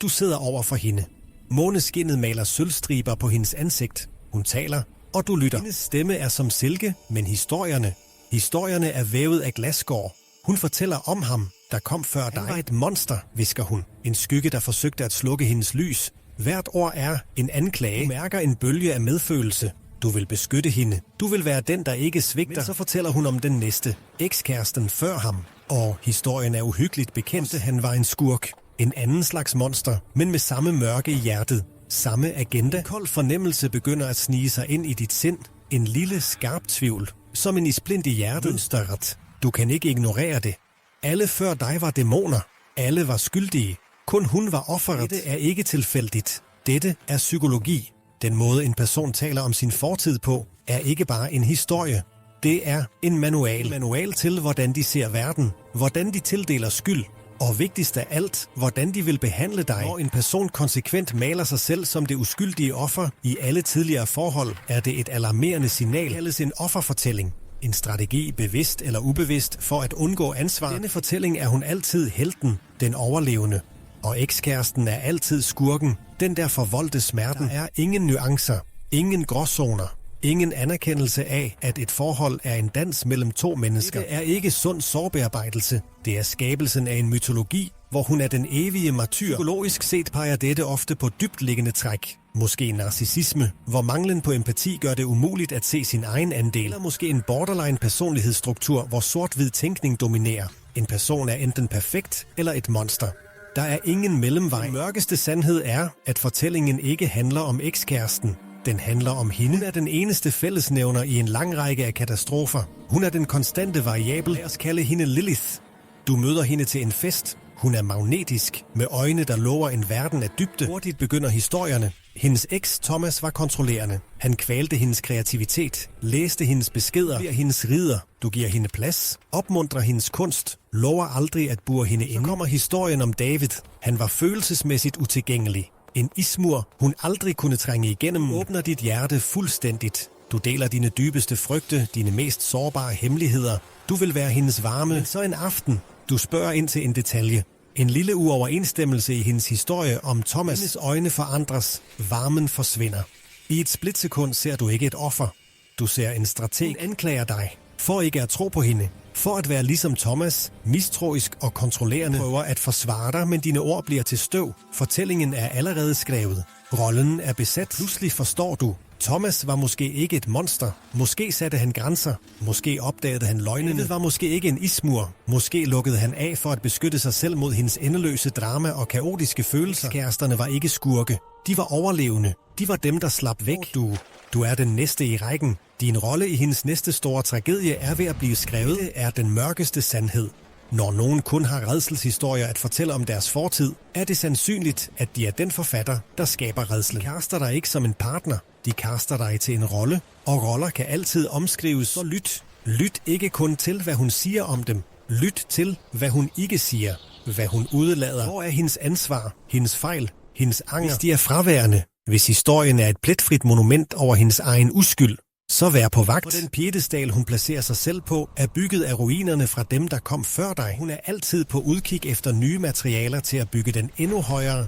Du sidder over for hende. Måneskinnet maler sølvstriber på hendes ansigt. Hun taler, og du lytter. Hendes stemme er som silke, men historierne er vævet af glasskår. Hun fortæller om ham, der kom før dig. Han var et monster, hvisker hun. En skygge, der forsøgte at slukke hendes lys. Hvert ord er en anklage. Du mærker en bølge af medfølelse. Du vil beskytte hende. Du vil være den, der ikke svigter. Men så fortæller hun om den næste. Ekskæresten før ham. Og historien er uhyggeligt bekendt. Han var en skurk. En anden slags monster, men med samme mørke i hjertet. Samme agenda. En kold fornemmelse begynder at snige sig ind i dit sind. En lille, skarp tvivl. Som en isplint i hjertet. Mønsteret. Du kan ikke ignorere det. Alle før dig var dæmoner. Alle var skyldige. Kun hun var offeret. Dette er ikke tilfældigt. Dette er psykologi. Den måde, en person taler om sin fortid på, er ikke bare en historie. Det er en manual. En manual til, hvordan de ser verden. Hvordan de tildeler skyld. Og vigtigst af alt, hvordan de vil behandle dig. Når en person konsekvent maler sig selv som det uskyldige offer i alle tidligere forhold, er det et alarmerende signal. Det kaldes en offerfortælling. En strategi, bevidst eller ubevidst, for at undgå ansvar. Denne fortælling er hun altid helten, den overlevende. Og ekskæresten er altid skurken, den der forvoldte smerten. Der er ingen nuancer, ingen gråzoner, ingen anerkendelse af, at et forhold er en dans mellem to mennesker. Det er ikke sund sorgbearbejdelse. Det er skabelsen af en mytologi, hvor hun er den evige martyr. Psykologisk set peger dette ofte på dybtliggende træk. Måske narcissisme, hvor manglen på empati gør det umuligt at se sin egen andel. Eller måske en borderline personlighedsstruktur, hvor sort-hvid tænkning dominerer. En person er enten perfekt eller et monster. Der er ingen mellemvej. Den mørkeste sandhed er, at fortællingen ikke handler om ekskæresten. Den handler om hende. Hun er den eneste fællesnævner i en lang række af katastrofer. Hun er den konstante variabel. Lad os kalde hende Lilith. Du møder hende til en fest. Hun er magnetisk, med øjne, der lover en verden af dybde. Hurtigt begynder historierne. Hendes eks Thomas var kontrollerende. Han kvalte hendes kreativitet, læste hendes beskeder, bliver hendes ridder. Du giver hende plads, opmuntrer hendes kunst, lover aldrig at bure hende inde. Så kommer historien om David. Han var følelsesmæssigt utilgængelig. En ismur, hun aldrig kunne trænge igennem, åbner dit hjerte fuldstændigt. Du deler dine dybeste frygte, dine mest sårbare hemmeligheder. Du vil være hendes varme. Men så en aften, du spørger ind til en detalje. En lille uoverensstemmelse i hendes historie om Thomas. Hendes øjne forandres, varmen forsvinder. I et splitsekund ser du ikke et offer. Du ser en strateg. Hun anklager dig, for ikke at tro på hende. For at være ligesom Thomas, mistroisk og kontrollerende, prøver at forsvare dig, men dine ord bliver til støv. Fortællingen er allerede skrevet. Rollen er besat. Pludselig forstår du. Thomas var måske ikke et monster. Måske satte han grænser. Måske opdagede han løgnene. David var måske ikke en ismur. Måske lukkede han af for at beskytte sig selv mod hendes endeløse drama og kaotiske følelser. Kæresterne var ikke skurke. De var overlevende. De var dem, der slap væk. Du er den næste i rækken. Din rolle i hendes næste store tragedie er ved at blive skrevet. Det er den mørkeste sandhed. Når nogen kun har rædselshistorier at fortælle om deres fortid, er det sandsynligt, at de er den forfatter, der skaber rædsel. De kaster dig ikke som en partner. De kaster dig til en rolle, og roller kan altid omskrives. Så lyt. Lyt ikke kun til, hvad hun siger om dem. Lyt til, hvad hun ikke siger. Hvad hun udelader. Hvor er hendes ansvar, hendes fejl, hendes anger? Hvis de er fraværende, hvis historien er et pletfrit monument over hendes egen uskyld, så vær på vagt. Og den piedestal, hun placerer sig selv på, er bygget af ruinerne fra dem, der kom før dig. Hun er altid på udkig efter nye materialer til at bygge den endnu højere,